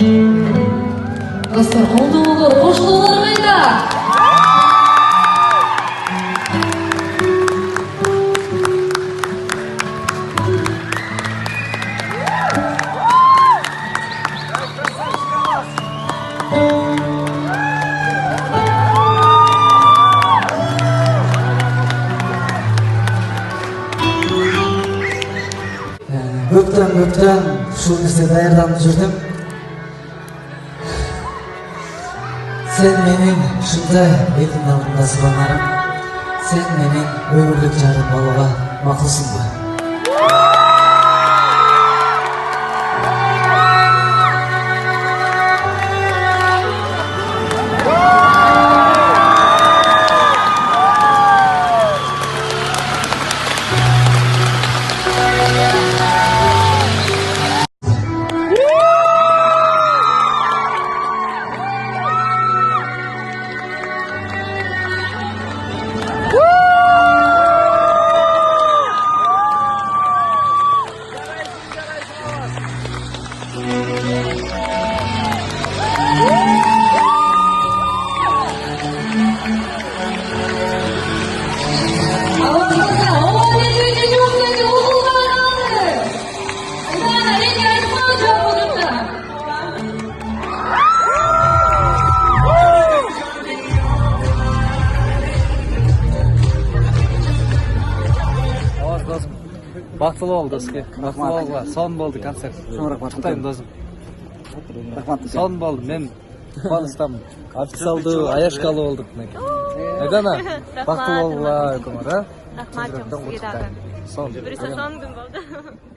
Достор, колдуңуздар, кошулуулар кайда? Көптөн ушул нерсе даярданып жүрдүм. Сен менин ушундай элдин алдында сыбанарым. Сен менин өмүрлүк жарым болууга макулсуңбу? Бактылуу болду доске. Бактылуу болгула. Сон болду концерт. Куттуктайм досум. Рахмат. Сон болду. Мен Кубанычтамын. Официалдуу аяшкалуу болдук мынакей. Айдана, бактылуу болгула, экөөңөр, а? Рахмат, сизге дагы. Сон. Бирөөсү сон күн болду.